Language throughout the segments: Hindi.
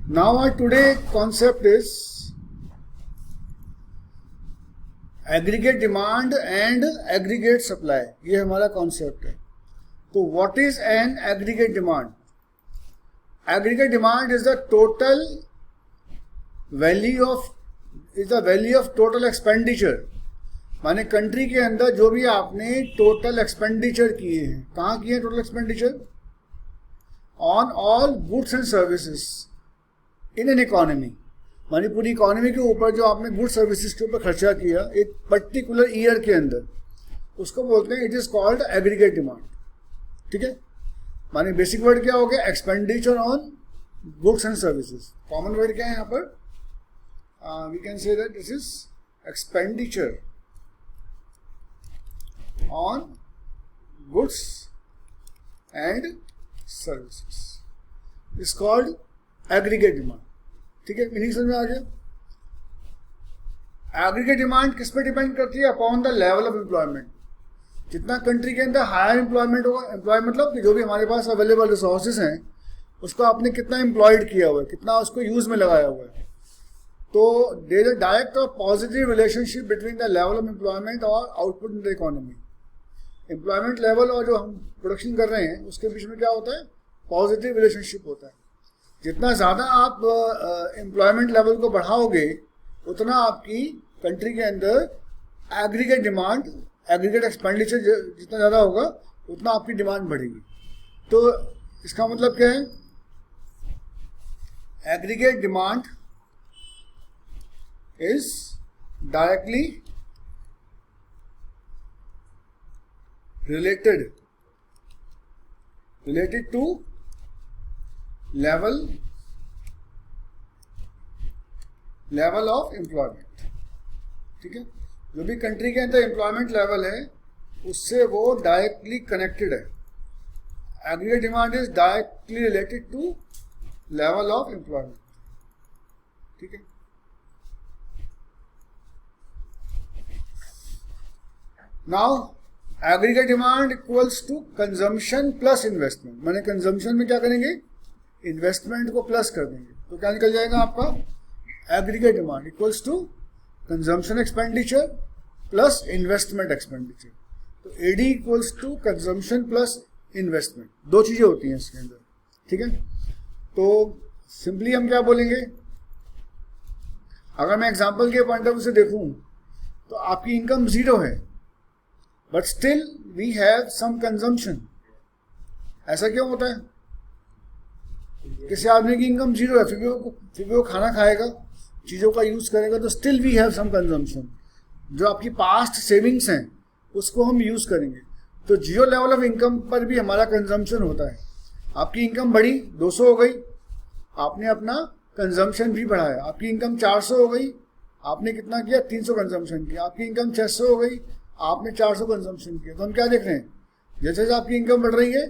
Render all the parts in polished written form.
Now our today concept is aggregate demand and aggregate supply. ये हमारा कॉन्सेप्ट है. तो what is an aggregate demand? Aggregate demand is the value of total expenditure. माने कंट्री के अंदर जो भी आपने टोटल एक्सपेंडिचर किए हैं, कहाँ किए हैं total expenditure? On all goods and services in an economy. मानी पूरी इकोनॉमी के ऊपर जो आपने गुड्स सर्विसेज के ऊपर खर्चा किया एक पर्टिकुलर ईयर के अंदर, उसको बोलते हैं it is called aggregate demand. ठीक है, मानी बेसिक वर्ड क्या हो गया? Expenditure on goods and services. Common word क्या है यहाँ पर? We can say that this is expenditure on goods and services is called aggregate demand. ठीक है, मीनिंग समझ में आ गया? एग्रीगेट डिमांड किस पे डिपेंड करती है? Upon the level of employment. जितना कंट्री के अंदर हायर एम्प्लॉयमेंट होगा, एम्प्लॉय मतलब कि जो भी हमारे पास अवेलेबल रिसोर्सेज हैं उसको आपने कितना एम्प्लॉयड किया हुआ है, कितना उसको यूज में लगाया हुआ है. तो देयर इज अ डायरेक्ट और positive relationship between the level of employment और output in the economy. Employment level और जो हम प्रोडक्शन कर रहे हैं उसके बीच में क्या होता है? पॉजिटिव रिलेशनशिप होता है. जितना ज़्यादा आप एम्प्लॉयमेंट लेवल को बढ़ाओगे उतना आपकी कंट्री के अंदर एग्रीगेट डिमांड, एग्रीगेट एक्सपेंडिचर जितना ज़्यादा होगा उतना आपकी डिमांड बढ़ेगी. तो इसका मतलब क्या है? Aggregate demand is directly related to level of employment. ठीक है, जो भी कंट्री के अंदर एम्प्लॉयमेंट लेवल है उससे वो डायरेक्टली कनेक्टेड है. Aggregate demand is directly related to level of employment. ठीक है, now aggregate demand equals to consumption plus investment. मैंने कंजम्पशन में क्या करेंगे? इन्वेस्टमेंट को प्लस कर देंगे. तो क्या निकल जाएगा आपका? Aggregate demand equals to consumption expenditure plus investment expenditure. तो AD equals to consumption plus investment. दो चीजें होती हैं इसके अंदर. ठीक है, तो सिंपली हम क्या बोलेंगे? अगर मैं एग्जाम्पल के पॉइंट ऑफ व्यू से देखूं तो आपकी इनकम जीरो है but still we have some consumption. ऐसा क्यों होता है? किसी आदमी की इनकम जीरो है फिर भी वो खाना खाएगा, चीज़ों का यूज़ करेगा, तो still we have some consumption. जो आपकी पास्ट सेविंग्स हैं उसको हम यूज़ करेंगे. तो जीरो लेवल ऑफ इनकम पर भी हमारा कंजम्पशन होता है. आपकी इनकम बढ़ी 200 हो गई, आपने अपना कंजम्पशन भी बढ़ाया. आपकी इनकम 400 हो गई, आपने कितना किया? 300 कंजम्पशन किया. आपकी इनकम 600 हो गई, आपने 400 कंजम्पशन किया. तो हम क्या देख रहे हैं? जैसे जैसे आपकी इनकम बढ़ रही है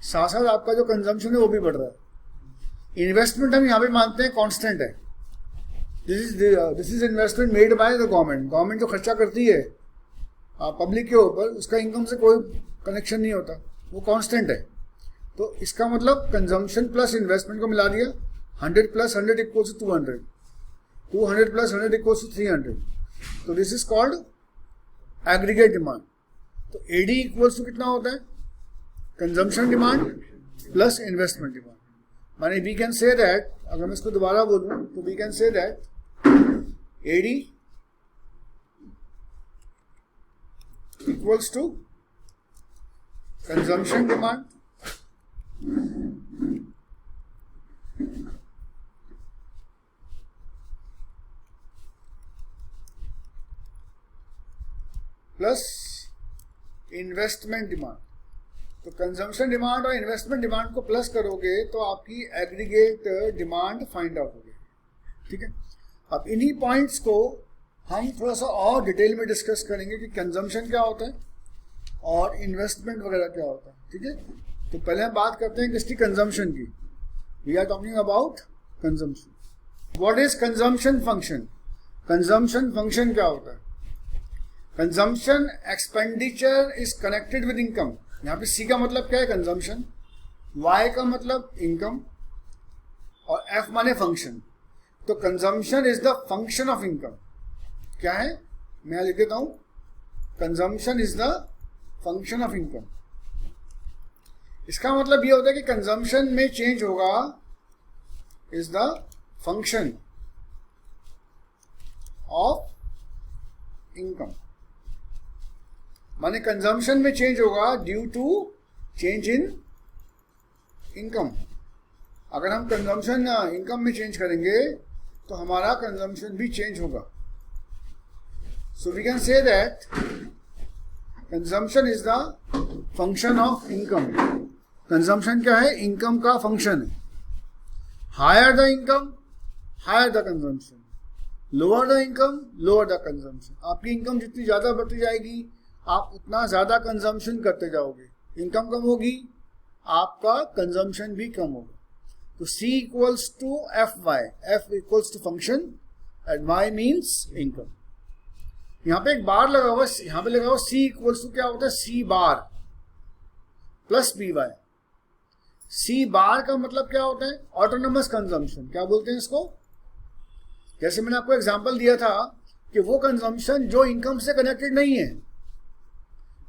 साथ साथ आपका जो कंजम्पशन है वो भी बढ़ रहा है. इन्वेस्टमेंट हम यहाँ पे मानते हैं कांस्टेंट है. This is investment made by the government. Government जो खर्चा करती है पब्लिक के ऊपर उसका इनकम से कोई कनेक्शन नहीं होता, वो कांस्टेंट है. तो इसका मतलब कंजम्पशन प्लस इन्वेस्टमेंट को मिला दिया. 100 plus 100 equals to 200, 200 plus 100 equals to 300. तो this is called aggregate demand. तो एडी इक्वल्स टू कितना होता है? Consumption demand plus investment demand. माने वी कैन से दैट, अगर मैं इसको दोबारा बोलूं तो we can say that AD equals to consumption demand plus investment demand. तो कंजम्पशन डिमांड और इन्वेस्टमेंट डिमांड को प्लस करोगे तो आपकी एग्रीगेट डिमांड फाइंड आउट होगी. ठीक है, अब इन्हीं पॉइंट्स को हम थोड़ा सा और डिटेल में डिस्कस करेंगे कि कंजम्पशन क्या होता है और इन्वेस्टमेंट वगैरह क्या होता है. ठीक है, तो पहले हम बात करते हैं किसकी? कंजम्पशन की. We are talking about consumption. What is consumption function? Consumption function क्या होता है? Consumption expenditure is connected with income. यहाँ पे सी का मतलब क्या है? कंजम्पशन. वाई का मतलब इनकम और एफ माने फंक्शन। तो consumption is the function of income. क्या है, मैं लिख देता हूं, consumption is the function of income. इसका मतलब ये होता है कि कंजम्पशन में चेंज होगा is the function of income, माने कंजम्पशन में चेंज होगा due to change in income. अगर हम कंजम्पशन इनकम में चेंज करेंगे तो हमारा कंजम्पशन भी चेंज होगा। So we can say that consumption is the function of income. Consumption क्या है, इनकम का फंक्शन है। Higher the income higher the consumption, lower the income lower the consumption. आपकी इनकम जितनी ज़्यादा बढ़ती जाएगी आप उतना ज़्यादा कंजम्पशन करते जाओगे। इनकम कम होगी, आपका कंजम्पशन भी कम होगा। तो C equals to F Y, F equals to function and Y means income. यहाँ पे एक बार लगा हुआ, यहाँ पे लगा हुआ C इक्वल्स टू क्या होता है, C बार प्लस बी वाई। C बार का मतलब क्या होता है, ऑटोनोमस कंजम्पशन। क्या बोलते हैं इसको, जैसे मैंने आपको एग्जांपल दिया था कि वो कंजम्पशन जो इनकम से कनेक्टेड नहीं है,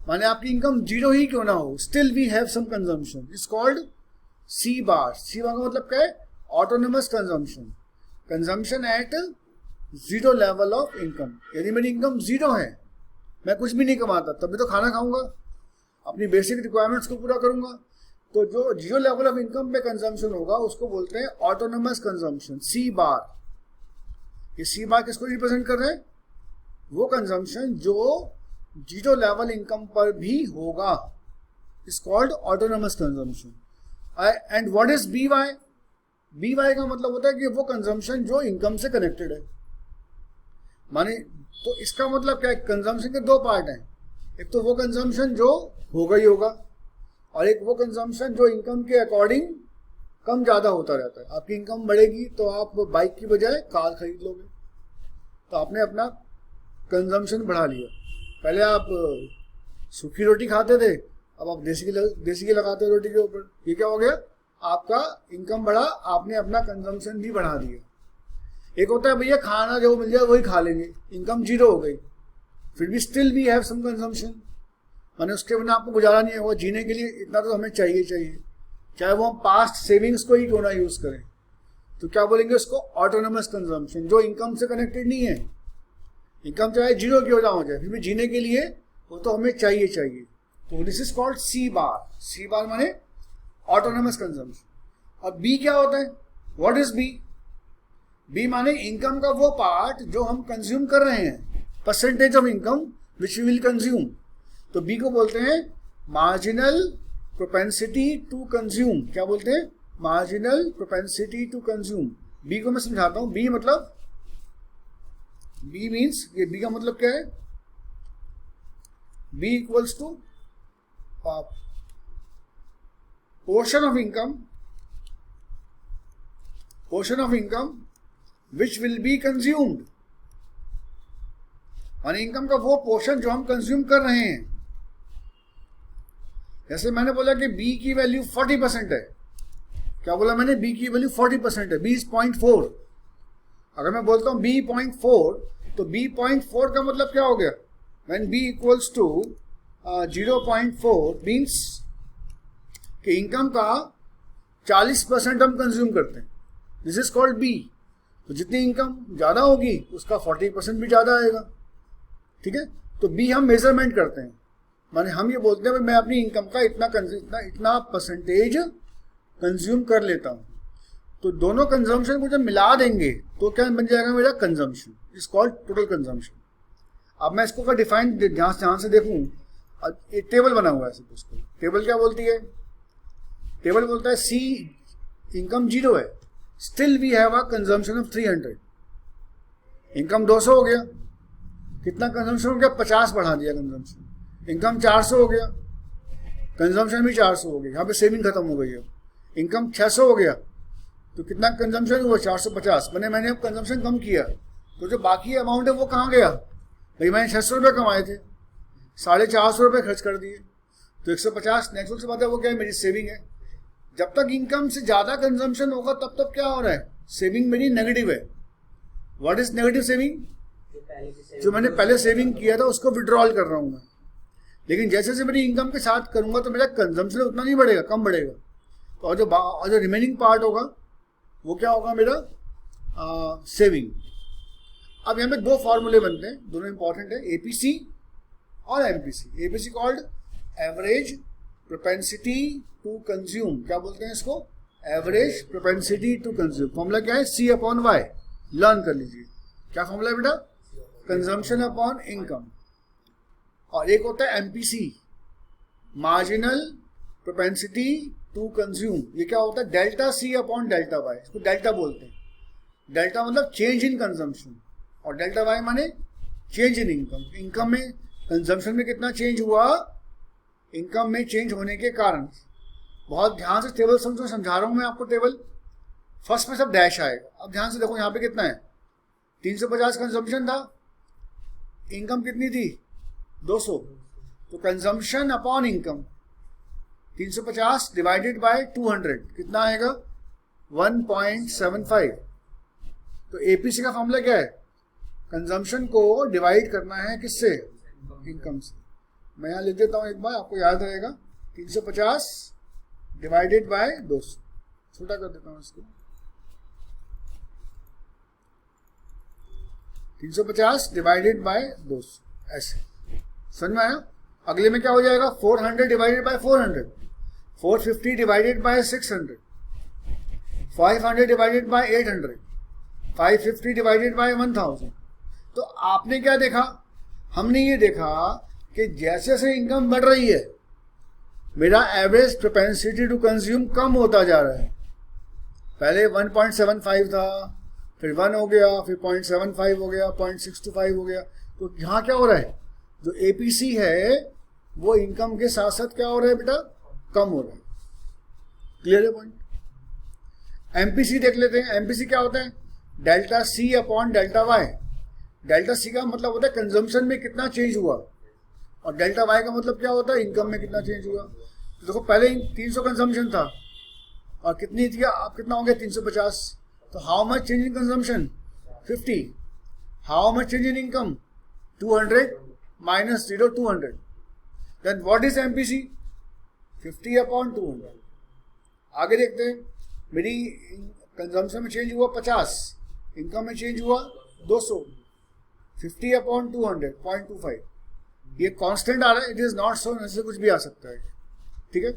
माने आपकी इनकम जीरो ही क्यों ना हो, still we have some consumption, is called C bar. C bar का मतलब क्या है, autonomous consumption, consumption at zero level of income. यदि मेरी इनकम जीरो है, मैं कुछ भी नहीं कमाता, तभी तो खाना खाऊंगा, अपनी बेसिक रिक्वायरमेंट्स को पूरा करूंगा। तो जो जीरो लेवल ऑफ इनकम पे कंजम्पशन होगा उसको बोलते हैं ऑटोनोमस कंजम्पशन, सी बार। ये सी बार किसको रिप्रेजेंट कर रहे हैं, वो कंजम्पशन जो जीरो लेवल इनकम पर भी होगा, is called autonomous consumption. And what is B Y, B Y का मतलब होता है कि वो कंजम्पशन जो इनकम से कनेक्टेड है। माने तो इसका मतलब क्या है, कंजम्पशन के दो पार्ट हैं, एक तो वो कंजम्पशन जो होगा ही होगा, और एक वो कंजम्पशन जो इनकम के अकॉर्डिंग कम ज़्यादा होता रहता है। आपकी इनकम बढ़ेगी तो आप बाइक की बजाय कार खरीद लोगे, तो आपने अपना कंजम्पशन बढ़ा लिया। पहले आप सूखी रोटी खाते थे, अब आप देसी घी लगाते हो रोटी के ऊपर। ये क्या हो गया, आपका इनकम बढ़ा, आपने अपना कंजम्पशन भी बढ़ा दिया। एक होता है भैया खाना जो मिल जाए वही खा लेंगे, इनकम जीरो हो गई, फिर भी still we have some consumption, माने उसके बिना आपको गुजारा नहीं होगा। जीने के लिए इतना तो हमें चाहिए चाहिए, चाहे वो हम पास्ट सेविंग्स को ही क्यों ना यूज़ करें। तो क्या बोलेंगे उसको, ऑटोनोमस कंजम्पशन, जो इनकम से कनेक्टेड नहीं है। इनकम चाहे जीरो क्यों ना हो जाए, फिर भी जीने के लिए वो तो हमें चाहिए चाहिए। तो this is called C bar. C bar माने ऑटोनोमस कंजम्पशन। अब बी क्या होता है, व्हाट इज बी, बी माने इनकम का वो पार्ट जो हम कंज्यूम कर रहे हैं, percentage of income which we will consume. तो बी को बोलते हैं मार्जिनल प्रोपेंसिटी टू कंज्यूम। क्या बोलते हैं, marginal propensity to consume. B को मैं समझाता हूं, बी मतलब, बी मीन्स, ये बी का मतलब क्या है, B equals to portion of income which will be consumed। माने इनकम का वो पोर्शन जो हम कंज्यूम कर रहे हैं। जैसे मैंने बोला कि बी की वैल्यू 40% है, क्या बोला मैंने, बी की वैल्यू 40% है, बी इज 0.4। अगर मैं बोलता हूं बी 0.4, तो बी 0.4 का मतलब क्या हो गया, when b equals to 0.4 means कि इनकम का 40% हम कंज्यूम करते हैं, दिस इज कॉल्ड बी। तो जितनी इनकम ज़्यादा होगी उसका 40% भी ज़्यादा आएगा, ठीक है। तो बी हम मेजरमेंट करते हैं, माने हम ये बोलते हैं मैं अपनी इनकम का इतना परसेंटेज कंज्यूम कर लेता हूँ। तो दोनों कंजम्पशन को जब मिला देंगे तो क्या बन जाएगा मेरा consumption, is called total consumption. अब मैं इसको डिफाइन जहाँ से देखूँ, एक टेबल बना हुआ है सपोज को, टेबल क्या बोलती है, टेबल बोलता है सी इनकम जीरो है, still we have a consumption of 300। Income 200 हो गया, कितना कंजम्पशन हो गया, 50 बढ़ा दिया कंजम्पशन। इनकम 400 हो गया, कंजम्पशन भी 400 हो गया, यहाँ पे सेविंग खत्म हो गई है। इनकम 600 हो गया, तो कितना कंजम्पशन हुआ, 450। मैंने अब कंजम्पशन कम किया, तो जो बाकी अमाउंट है वो कहाँ गया, भाई मैंने 600 रुपये कमाए थे, 450 रुपये खर्च कर दिए, तो 150 नेचुरल से बात है वो क्या है, मेरी सेविंग है। जब तक इनकम से ज्यादा कंजम्पशन होगा तब तक क्या हो रहा है, सेविंग मेरी नेगेटिव है। What is negative saving? जो मैंने पहले सेविंग किया था उसको विड्रॉल कर रहा हूं मैं। लेकिन जैसे जैसे मेरी इनकम के साथ करूंगा तो मेरा कंजम्पशन उतना नहीं बढ़ेगा, कम बढ़ेगा। तो और जो रिमेनिंग पार्ट होगा वो क्या होगा, मेरा सेविंग। अब यहाँ पे दो फॉर्मूले बनते हैं, दोनों इंपॉर्टेंट है, एपीसी और MPC. APC called average propensity to consume, क्या बोलते हैं इसको, average propensity to consume. Formula क्या है, सी अपॉन वाई। लर्न कर लीजिए क्या फॉर्मूला है बेटा, कंजम्पशन अपॉन इनकम। और एक होता है MPC, marginal propensity to consume. ये क्या होता है, delta C upon delta Y, इसको डेल्टा बोलते हैं। डेल्टा मतलब चेंज इन कंजम्पशन और डेल्टा वाई माने चेंज इन इनकम। इनकम में, कंजम्पशन में कितना चेंज हुआ, इनकम में चेंज होने के कारण। बहुत ध्यान से टेबल समझा रहा हूं मैं आपको। टेबल फर्स्ट में सब डैश आएगा। अब ध्यान से देखो यहाँ पे कितना है, 350 कंजम्पशन था, इनकम कितनी थी 200। तो consumption upon income 350 divided by 200 कितना आएगा 1.75। तो एपीसी का फॉर्मूला क्या है, कंजम्पशन को डिवाइड करना है किससे, इनकम से। मैं यहाँ लिख देता हूँ एक बार, आपको याद रहेगा। 350 डिवाइडेड बाय 200, छोटा कर देता हूँ इसको। 350 डिवाइडेड बाय 200, ऐसे समझ में आया। अगले में क्या हो जाएगा, 400 divided by 400, 450 divided by 600, 500 divided by 800, 550 divided by 1000। तो आपने क्या देखा, हमने ये देखा कि जैसे जैसे इनकम बढ़ रही है मेरा एवरेज प्रोपेंसिटी टू कंज्यूम कम होता जा रहा है। पहले 1.75 था, फिर 1 हो गया, फिर 0.75 हो गया, 0.625 हो गया। तो यहाँ क्या हो रहा है, जो एपीसी है वो इनकम के साथ साथ क्या हो रहा है बेटा, कम हो रहा है। क्लियर है पॉइंट। एमपीसी देख लेते हैं। एमपीसी क्या होता है, delta C upon delta Y. Delta C का मतलब होता है कंजम्पशन में कितना चेंज हुआ, और डेल्टा वाई का मतलब क्या होता है, इनकम में कितना चेंज हुआ। तो देखो पहले 300 कंजम्पशन था और कितनी थी, अब कितना हो गया 350। तो how much change in consumption 50, how much change in income 200 minus 0 200। Then what is MPC, 50 upon 200। आगे देखते हैं, मेरी कंजम्पशन में चेंज हुआ 50, इनकम में चेंज हुआ 200, 50 अपॉन 200 0.25। ये कांस्टेंट आ रहा है, इट इज नॉट सो, ऐसे कुछ भी आ सकता है, ठीक है।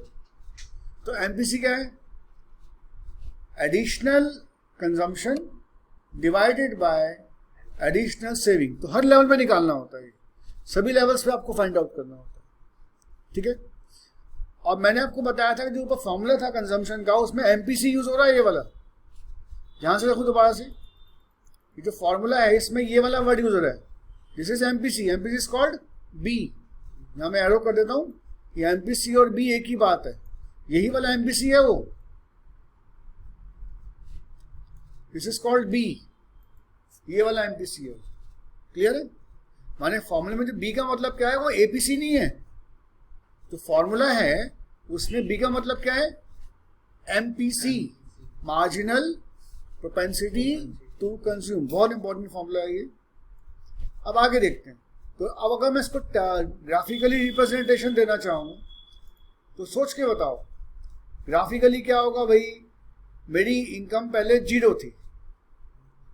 तो एमपीसी क्या है, additional consumption divided by additional saving. तो हर लेवल पे निकालना होता है, सभी लेवल्स पे आपको फाइंड आउट करना होता है, ठीक है। और मैंने आपको बताया था कि जो ऊपर फॉर्मूला था कंजम्पशन का, उसमें एमपीसी यूज हो रहा है, ये वाला। ध्यान से देखो दोबारा से, ये जो फॉर्मूला है इसमें ये वाला वर्ड यूज हो रहा है, this is MPC. MPC is called B. यहां मैं एरो कर देता हूं, ये एमपीसी और बी एक ही बात है, यही वाला एमपीसी है वो, दिस इज कॉल्ड बी, ये वाला एमपीसी है। क्लियर है, माने फॉर्मूले में जो बी का मतलब क्या है, वो एपीसी नहीं है। तो फॉर्मूला है उसमें बी का मतलब क्या है, MPC, marginal propensity to consume. बहुत इंपॉर्टेंट फॉर्मूला है ये। अब आगे देखते हैं। तो अब अगर मैं इसको ग्राफिकली रिप्रेजेंटेशन देना चाहूँ तो सोच के बताओ, ग्राफिकली क्या होगा भाई, मेरी इनकम पहले 0 थी,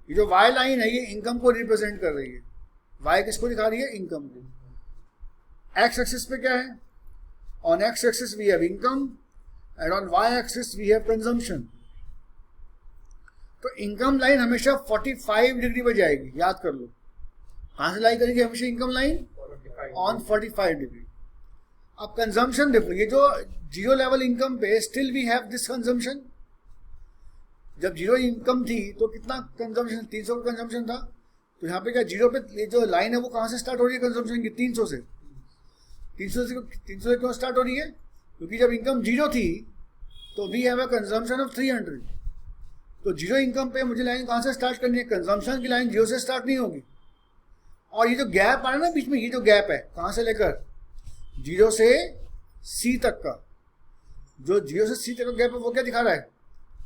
ये जो वाई लाइन है ये इनकम को रिप्रेजेंट कर रही है। वाई किसको दिखा रही है, इनकम को। एक्स एक्सिस पे क्या है, on X axis we have income and on Y axis we have consumption. तो इनकम लाइन हमेशा 45 डिग्री पर जाएगी, याद कर लो। कहां से लाई करेगी हमेशा इनकम लाइन, ऑन 45 डिग्री। अब कंजम्पशन देखो, ये जो 0 लेवल इनकम पे still we have this consumption. जब 0 इनकम थी तो कितना कंजम्पशन, 300 का कंजम्पशन था। तो यहाँ पे क्या 0 पे ये जो लाइन है वो कहाँ से स्टार्ट हो रही है कंजम्पशन की, 300 से। 300 से क्यों स्टार्ट हो रही है, क्योंकि जब इनकम 0 थी तो we have a consumption of 300। तो 0 इनकम पे मुझे लाइन कहाँ से स्टार्ट करनी है, कंजम्पशन की लाइन 0 से स्टार्ट नहीं होगी। और ये जो गैप आ रहा है ना बीच में, ये जो गैप है कहाँ से लेकर 0 से C तक का, जो 0 से C तक का गैप है वो क्या दिखा रहा है,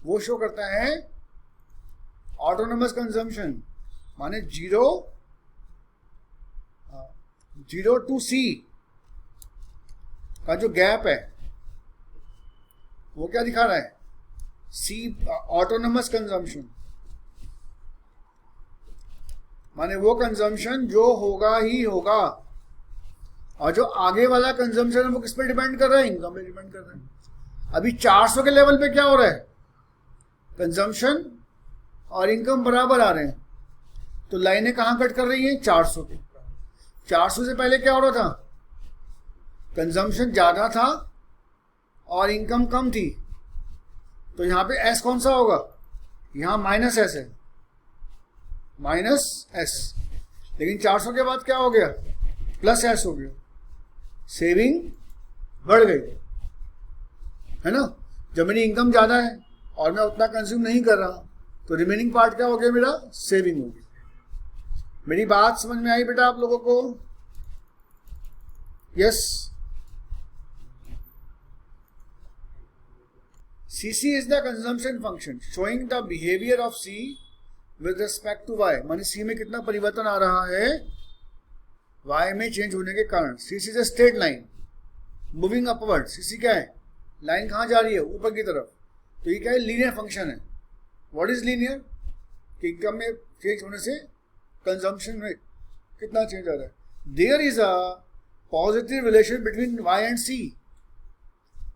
वो शो करता है ऑटोनोमस कंजम्पशन, माने 0 टू C का जो गैप है वो क्या दिखा रहा है, C ऑटोनोमस कंजम्पशन, माने वो कंजम्पशन जो होगा ही होगा, और जो आगे वाला कंजम्पशन है वो किस पे डिपेंड कर रहा है, इनकम पे डिपेंड कर रहा है। अभी 400 के लेवल पे क्या हो रहा है, कंजम्पशन और इनकम बराबर आ रहे हैं, तो लाइनें कहाँ कट कर रही हैं, 400 पे। 400 से पहले क्या हो रहा था, कंजम्पशन ज़्यादा था और इनकम कम थी, तो यहाँ पे एस कौन सा होगा, यहाँ माइनस एस है, माइनस एस। लेकिन 400 के बाद क्या हो गया, प्लस एस हो गया, सेविंग बढ़ गई, है ना। जब मेरी इनकम ज़्यादा है और मैं उतना कंज्यूम नहीं कर रहा, तो रिमेनिंग पार्ट क्या हो गया, मेरा सेविंग हो गया। मेरी बात समझ में आई बेटा आप लोगों को, yes. CC is the consumption function showing the behaviour of C with respect to Y, माने C में कितना परिवर्तन आ रहा है Y में चेंज होने के कारण। CC is a straight line moving upward. CC क्या है, लाइन कहाँ जा रही है, ऊपर की तरफ, तो ये क्या है, लीनियर फंक्शन है। व्हाट इज लीनियर, कि इनकम में चेंज होने से कंजम्पशन में कितना चेंज आ रहा है। There is a positive relation between Y and C।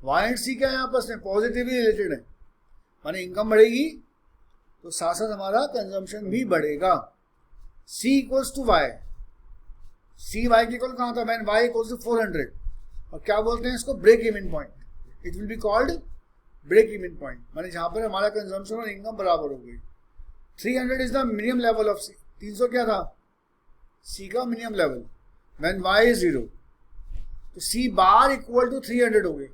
Y and C क्या है आपस में, पॉजिटिवली रिलेटेड है, माने इनकम बढ़ेगी तो साथ साथ हमारा कंजम्पशन भी बढ़ेगा। C equals to Y, C Y के इक्वल कहाँ था, मैन Y इक्वल्स टू 400, और क्या बोलते हैं इसको, break even point. It will be called break even point, माने जहाँ पर हमारा कंजम्पशन और इनकम बराबर हो गई। 300 is the minimum level of C। 300 क्या था, C का minimum level, when Y is 0, तो C बार इक्वल टू 300 हो गई,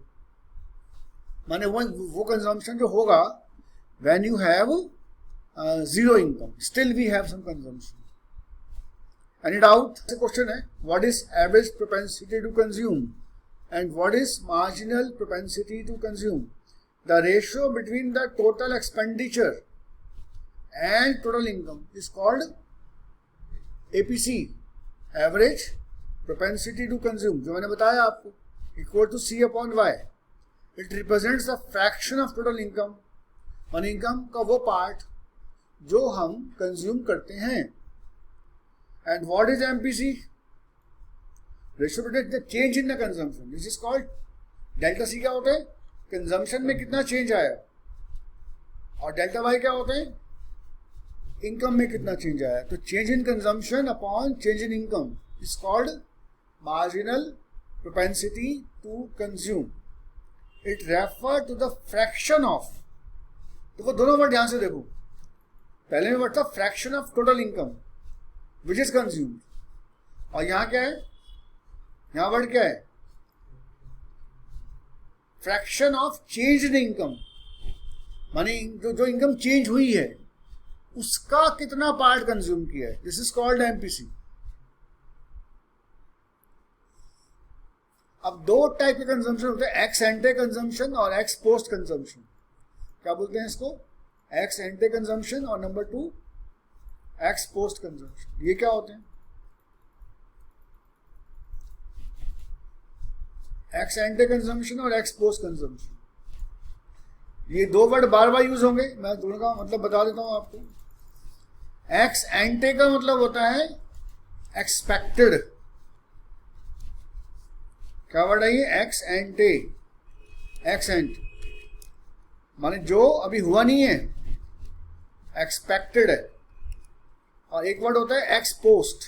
माने वो कंजम्पशन जो होगा when you have zero income, still we have some consumption. Any doubt? The question है, what is average propensity to consume and what is marginal propensity to consume? The ratio between the total expenditure and total income is called APC, average propensity to consume, जो मैंने बताया आपको, equal to C upon Y. It represents the fraction of total income, और इनकम का वो पार्ट जो हम कंज्यूम करते हैं। And what is MPC, ratio between the change in the consumption, this is called delta C. क्या होता है, कंजम्पशन में कितना चेंज आया, और डेल्टा वाई क्या होता है, इनकम में कितना चेंज आया। तो change in consumption upon change in income is called marginal propensity to consume. It refer to the fraction of, देखो दोनों वर्ड ध्यान से देखो, पहले में वर्ड था fraction of total income which is consumed, और यहां क्या है, यहां वर्ड क्या है, fraction of change in income, माने जो इनकम चेंज हुई है उसका कितना पार्ट कंज्यूम किया है। This is called MPC. अब दो टाइप के कंजम्पशन होते हैं, एक्स एंटे कंजम्पशन और एक्स पोस्ट कंजम्पशन। क्या बोलते हैं इसको, एक्स एंटे कंजम्पशन, और नंबर 2 एक्स पोस्ट कंजम्पशन। ये क्या होते हैं, एक्स एंटे कंजम्पशन और एक्स पोस्ट कंजम्पशन। ये दो वर्ड बार बार यूज होंगे, मैं दोनों का मतलब बता देता हूं आपको। एक्स एंटे का मतलब होता है एक्सपेक्टेड। क्या वर्ड है ये, एक्स एंटे, एक्स एंट माने जो अभी हुआ नहीं है, एक्सपेक्टेड है। और एक वर्ड होता है एक्स पोस्ट।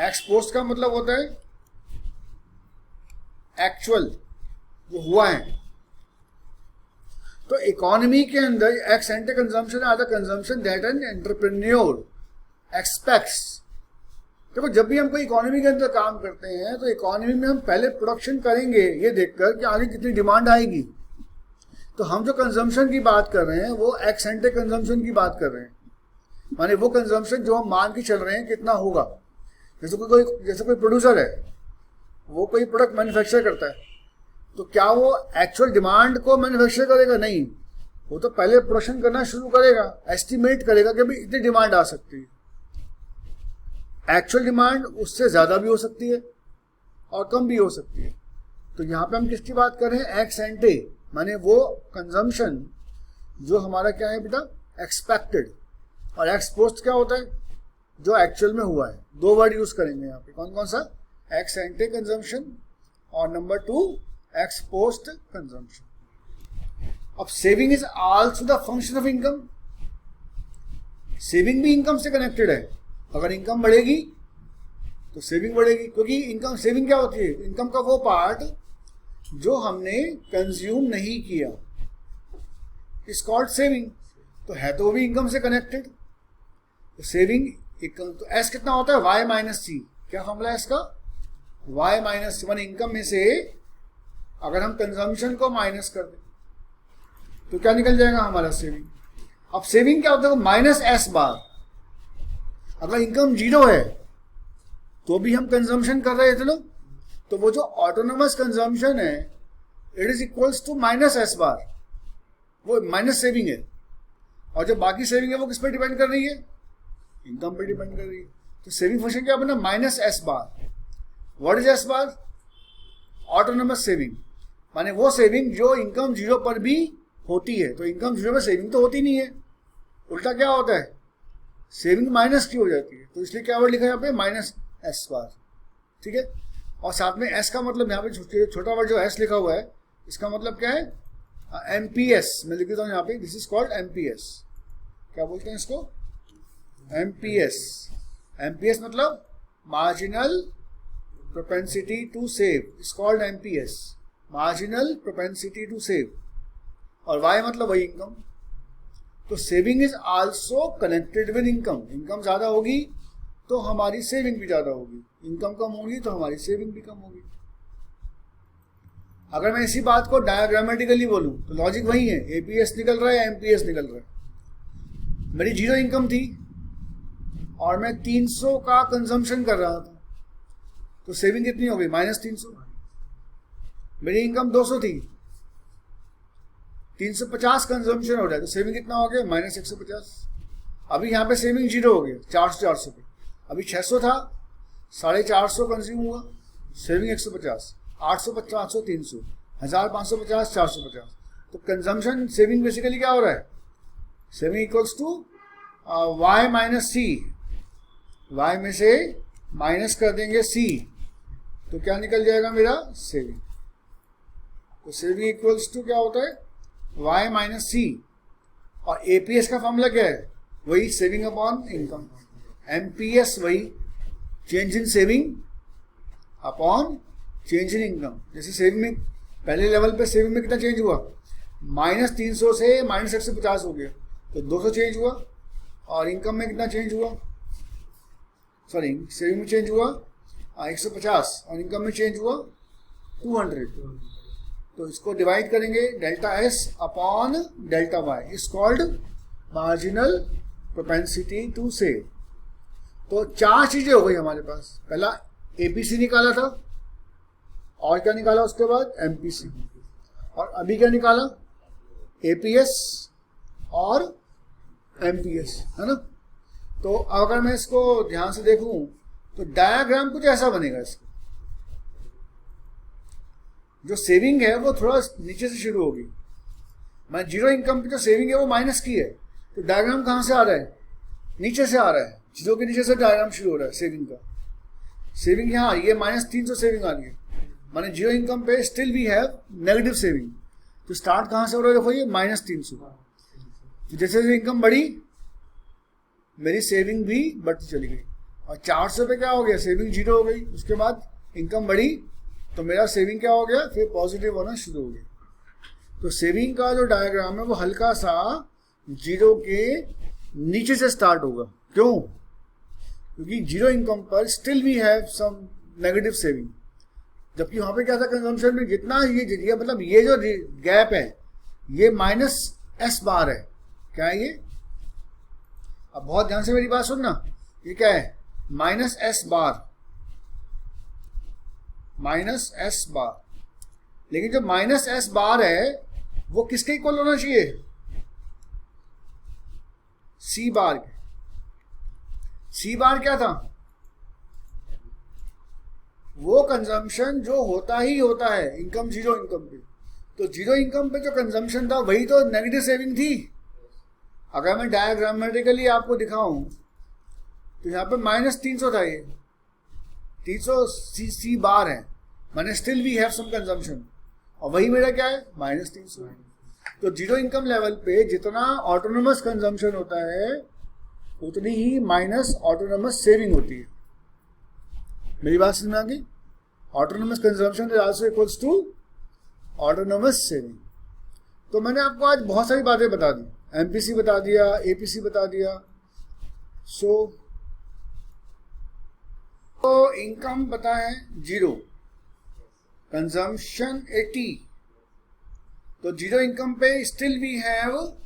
एक्स पोस्ट का मतलब होता है एक्चुअल, जो हुआ है। तो इकोनॉमी के अंदर ex ante consumption are the consumption that an entrepreneur expects. देखो जब भी हम कोई इकोनॉमी के अंदर काम करते हैं तो इकोनॉमी में हम पहले प्रोडक्शन करेंगे ये देखकर कि आगे कितनी डिमांड आएगी। तो हम जो कंजम्पशन की बात कर रहे हैं वो एक्स एंटे कंजम्पशन की बात कर रहे हैं, माने वो कंजम्पशन जो हम मान के चल रहे हैं कितना होगा। जैसे कोई प्रोड्यूसर है, वो कोई प्रोडक्ट मैन्युफैक्चर करता है, तो क्या वो एक्चुअल डिमांड को मैन्युफैक्चर करेगा? नहीं, वो तो पहले प्रोडक्शन करना शुरू करेगा, एस्टिमेट करेगा कि भाई इतनी डिमांड आ सकती है। एक्चुअल डिमांड उससे ज़्यादा भी हो सकती है और कम भी हो सकती है। तो यहाँ पे हम किसकी बात कर रहे हैं? एक्स एंटे, माने वो कंजम्पशन जो हमारा क्या है बेटा? एक्सपेक्टेड। और एक्स पोस्ट क्या होता है? जो एक्चुअल में हुआ है। दो वर्ड यूज करेंगे यहाँ पे, कौन कौन सा? एक्स एंटे कंजम्पशन और नंबर 2 एक्स पोस्ट कंजम्पशन। अब saving is also the function of income. Saving भी इनकम से कनेक्टेड है। अगर इनकम बढ़ेगी तो सेविंग बढ़ेगी, क्योंकि इनकम, सेविंग क्या होती है? इनकम का वो पार्ट जो हमने कंज्यूम नहीं किया, इज कॉल्ड सेविंग। तो है तो वो भी इनकम से कनेक्टेड। तो सेविंग इनकम, तो एस कितना होता है? वाई माइनस सी। क्या फॉर्मूला है इसका? वाई माइनस सी। वन इनकम में से अगर हम कंजम्पशन को माइनस कर दें तो क्या निकल जाएगा? हमारा सेविंग। अब सेविंग क्या होता है? माइनस एस बार। अगर इनकम 0 है तो भी हम कंजम्पशन कर रहे थे ना, तो वो जो ऑटोनोमस कंजम्पशन है it is equals to minus S bar, वो माइनस सेविंग है। और जो बाकी सेविंग है वो किस पे डिपेंड कर रही है? इनकम पे डिपेंड कर रही है। तो सेविंग फंक्शन क्या बना? Minus S bar. What is S bar? Autonomous saving, माने वो सेविंग जो इनकम 0 पर भी होती है। तो इनकम 0 पर सेविंग तो होती नहीं है, उल्टा क्या होता है? सेविंग माइनस की हो जाती है। तो इसलिए क्या वर्ड लिखा है यहाँ पे? माइनस एस बार। ठीक है। और साथ में एस का मतलब यहाँ पे छोटा वर्ड जो एस लिखा हुआ है, इसका मतलब क्या है? एमपीएस। मैं लिख देता हूँ यहाँ पे, दिस इज कॉल्ड एमपीएस। क्या बोलते हैं इसको? एमपीएस। एमपीएस मतलब marginal propensity to save, is called MPS, marginal propensity to save. और वाई मतलब वही इनकम। तो saving is also connected with income. Income ज्यादा होगी तो हमारी सेविंग भी ज्यादा होगी, इनकम कम होगी तो हमारी सेविंग भी कम होगी। अगर मैं इसी बात को डायग्रामेटिकली बोलूं तो लॉजिक वही है, एपीएस निकल रहा है, एमपीएस निकल रहा है। मेरी 0 इनकम थी और मैं 300 का कंजम्पशन कर रहा था, तो सेविंग कितनी हो गई? माइनस 300। मेरी इनकम 200 थी, 350 कंजम्पशन हो रहा है, तो सेविंग कितना हो गया? माइनस 150। अभी यहाँ पे सेविंग 0 हो गया, 400 पे। अभी 600 था, 450 कंज्यूम हुआ, सेविंग 150, 850, 300, 1550, 450। तो कंजम्पशन सेविंग बेसिकली क्या हो रहा है? Saving equals to Y minus C. Y में से माइनस कर देंगे सी, तो क्या निकल जाएगा मेरा? सेविंग। तो सेविंग इक्वल्स टू क्या होता है? वाई माइनस सी। और एपीएस का फॉर्मूला क्या है? वही, सेविंग अपॉन इनकम। एमपीएस वही, change in saving upon change in income. जैसे सेविंग में पहले लेवल पे सेविंग में कितना चेंज हुआ? माइनस 300 से माइनस 150 हो गया, तो 200 चेंज हुआ। और इनकम में कितना चेंज हुआ? सॉरी, सेविंग में चेंज हुआ 150 और इनकम में चेंज हुआ 200। तो इसको डिवाइड करेंगे, delta S upon delta Y is called marginal propensity to save. तो 4 चीजें हो गई हमारे पास। पहला एपीसी निकाला था, और क्या निकाला उसके बाद? एमपीसी। और अभी क्या निकाला? एपीएस और एमपीएस, है ना। तो अगर मैं इसको ध्यान से देखूं तो डायग्राम कुछ ऐसा बनेगा। इसका जो सेविंग है वो थोड़ा नीचे से शुरू होगी। मैं 0 इनकम की जो सेविंग है वो माइनस की है, तो डायग्राम कहाँ से आ रहा है? नीचे से आ रहा है, चीजों के नीचे से डायग्राम शुरू हो रहा है सेविंग का। सेविंग यहाँ ये माइनस 300 सेविंग आ रही है, माने 0 इनकम पे still we have negative saving. तो स्टार्ट कहाँ से हो रहा है? देखो ये माइनस 300। तो जैसे जैसे इनकम बढ़ी मेरी सेविंग भी बढ़ती चली गई, और 400 पे क्या हो गया? सेविंग 0 हो गई। उसके बाद इनकम बढ़ी तो मेरा सेविंग क्या हो गया? फिर पॉजिटिव होना शुरू हो गया। तो सेविंग का जो डायग्राम है वो हल्का सा 0 के नीचे से स्टार्ट होगा। क्यों? क्योंकि 0 इनकम पर still we have some negative saving, जबकि वहां पे क्या था? कंजम्पशन में जितना ये मतलब ये जो गैप है ये माइनस एस बार है। क्या है ये? अब बहुत ध्यान से मेरी बात सुनना, ये क्या है? माइनस एस बार, माइनस एस बार। लेकिन जो माइनस एस बार है वो किसके इक्वल होना चाहिए? सी बार के। सी बार क्या था? वो कंजम्पशन जो होता ही होता है इनकम, जीरो इनकम पे। तो जीरो इनकम पे जो कंजम्पशन था वही तो नेगेटिव सेविंग थी। अगर मैं डायग्रामेटिकली आपको दिखाऊं तो यहाँ पे -300 था, ये 300 सी बार है, माने still we have some consumption, और वही मेरा क्या है? -300। तो जीरो इनकम लेवल पे जितना ऑटोनोमस कंजम्पशन होता है उतनी ही माइनस ऑटोनोमस सेविंग होती है। मेरी बात समझ में आ गई? Autonomous consumption is also equals to autonomous saving. तो मैंने आपको आज बहुत सारी बातें बता दी, एमपीसी बता दिया, एपीसी बता दिया। तो इनकम पता है 0, कंजम्पशन 80, तो जीरो इनकम पे still we have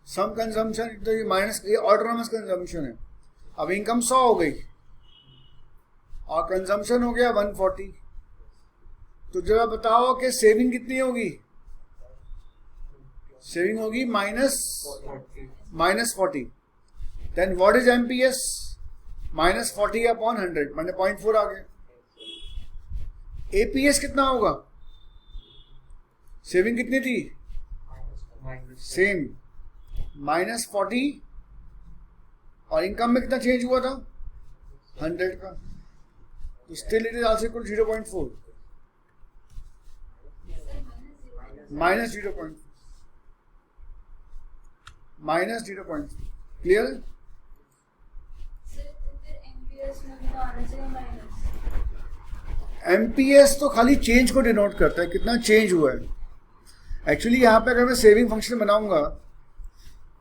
some consumption, तो ये माइनस, ये ऑटोनोमस कंजम्पशन है। अब इनकम 100 हो गई और कंजम्पशन हो गया 140, तो जरा बताओ कि सेविंग कितनी होगी? सेविंग होगी -40। Then what is MPS? -40 upon 100 मैंने 0.4 आ गया। एपीएस कितना होगा? सेविंग कितनी थी? सेम, -40, और इनकम में कितना चेंज हुआ था? 100 का, तो still it is also equal 0.4 -0.4 clear? MPS तो खाली चेंज को डिनोट करता है, कितना चेंज हुआ है। एक्चुअली यहाँ पे अगर मैं सेविंग फंक्शन बनाऊंगा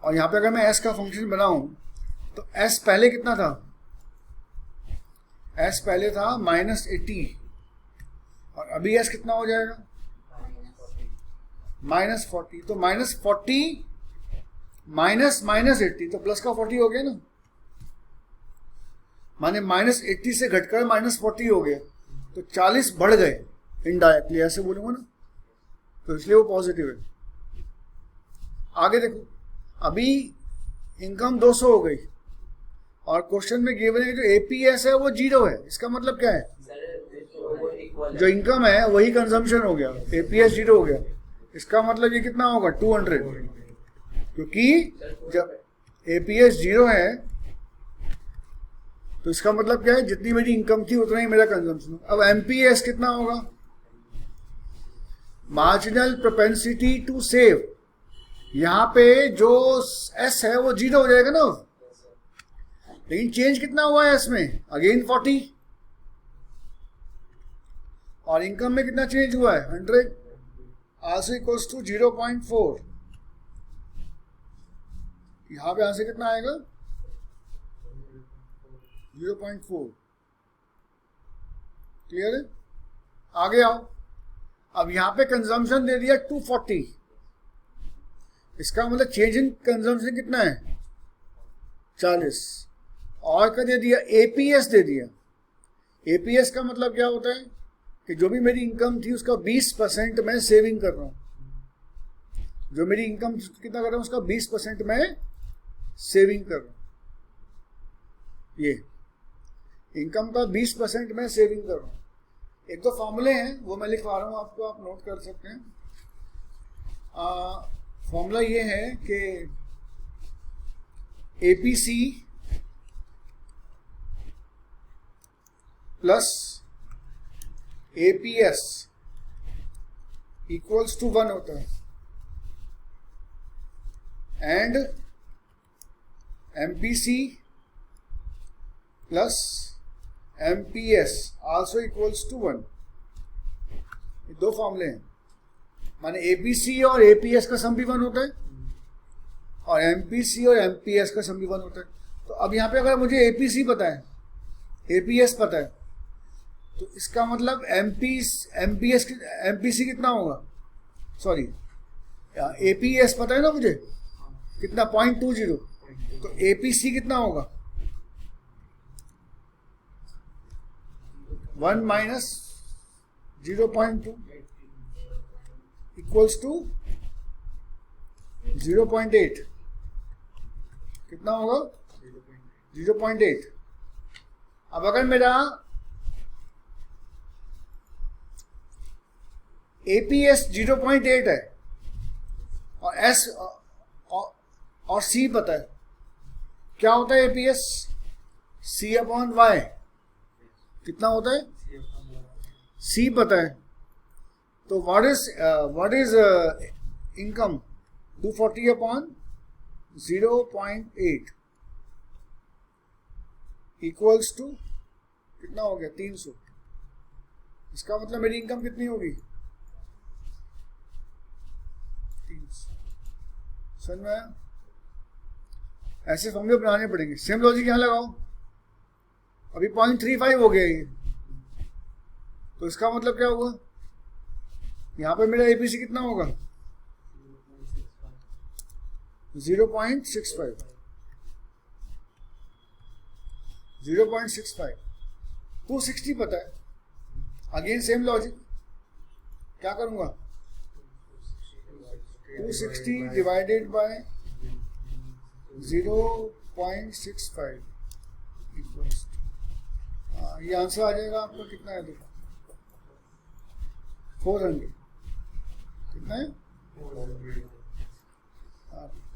और यहाँ पे अगर मैं एस का फंक्शन बनाऊं तो एस पहले कितना था? एस पहले था -80, और अभी एस कितना हो जाएगा? -40। तो -40 -80, तो प्लस का 40 हो गया ना, माने -80 से घटकर -40 हो गया, तो 40 बढ़ गए इनडायरेक्टली, ऐसे बोलूंगा ना, तो इसलिए वो पॉजिटिव है। आगे देखो, अभी इनकम 200 हो गई और क्वेश्चन में गिवन है कि जो एपीएस है वो 0 है। इसका मतलब क्या है? जो इनकम है वही कंजम्पशन हो गया, एपीएस 0 हो गया। इसका मतलब ये कितना होगा? 200, क्योंकि जब एपीएस 0 है तो इसका मतलब क्या है? जितनी मेरी इनकम थी उतना ही मेरा कंजम्पशन। अब एमपीएस कितना होगा? Marginal propensity to save. यहां पे जो एस है वो 0 हो जाएगा ना, लेकिन चेंज कितना हुआ है इसमें? अगेन 40, और इनकम में कितना चेंज हुआ है? 100, आल्सो इक्वल्स टू 0.4। यहां पे आंसर कितना आएगा? 0.4। क्लियर है? आगे आओ। अब यहां पे कंजम्पशन दे दिया 240, इसका मतलब चेंज इन कंजम्पशन कितना है? 40, और क्या दे दिया? एपीएस दे दिया। एपीएस का मतलब क्या होता है कि जो भी मेरी इनकम थी उसका 20% मैं सेविंग कर रहा हूं। जो मेरी इनकम कितना कर रहा हूं उसका 20% मैं सेविंग कर रहा हूं। ये इनकम का 20% मैं सेविंग कर रहा हूं। एक तो फॉर्मूले हैं वो मैं लिखवा रहा हूं आपको, आप नोट कर सकते हैं। फॉर्मूला ये है कि APC plus APS equals to 1 होता है, and MPC plus MPS also equals to 1। ये दो फॉर्मूले हैं, माने एपीसी और एपीएस का सम भी 1 होता है और एमपीसी और एमपीएस का सम भी 1 होता है। तो अब यहाँ पे अगर मुझे एपीसी पता है, एपीएस पता है, तो इसका मतलब एमपीसी कितना होगा? सॉरी, एपीएस पता है ना मुझे कितना? 0.20। तो एपीसी कितना होगा? 1 - 0.2। इक्वल्स टू 0.8, कितना होगा 0.8। अब अगर मेरा APS 0.8 है और S और C पता है, क्या होता है APS? C/Y कितना होता है? C पता है, तो what is income? 240/0.8 equals to कितना हो गया? 300। इसका मतलब मेरी इनकम कितनी होगी? 300। समझ में आया? ऐसे फॉर्मूले बनाने पड़ेंगे। सेम लॉजिक यहां लगाओ। अभी 0.35 हो गया ये, तो इसका मतलब क्या होगा? यहां पे मेरा APC कितना होगा? 0.65। 0.65। 260 पता है। अगेन सेम लॉजिक, क्या करूंगा? 260 डिवाइडेड बाय 0.65 इक्वल्स, ये आंसर आ जाएगा आपका। कितना है? देखो 400। कितना है?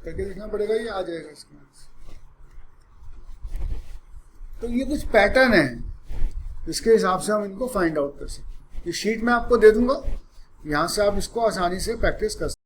करके लिखना पड़ेगा, ये आ जाएगा इसका आंसर। तो ये कुछ पैटर्न है, इसके हिसाब से हम इनको फाइंड आउट कर सकते हैं। ये शीट मैं आपको दे दूंगा, यहाँ से आप इसको आसानी से प्रैक्टिस कर सकते हैं।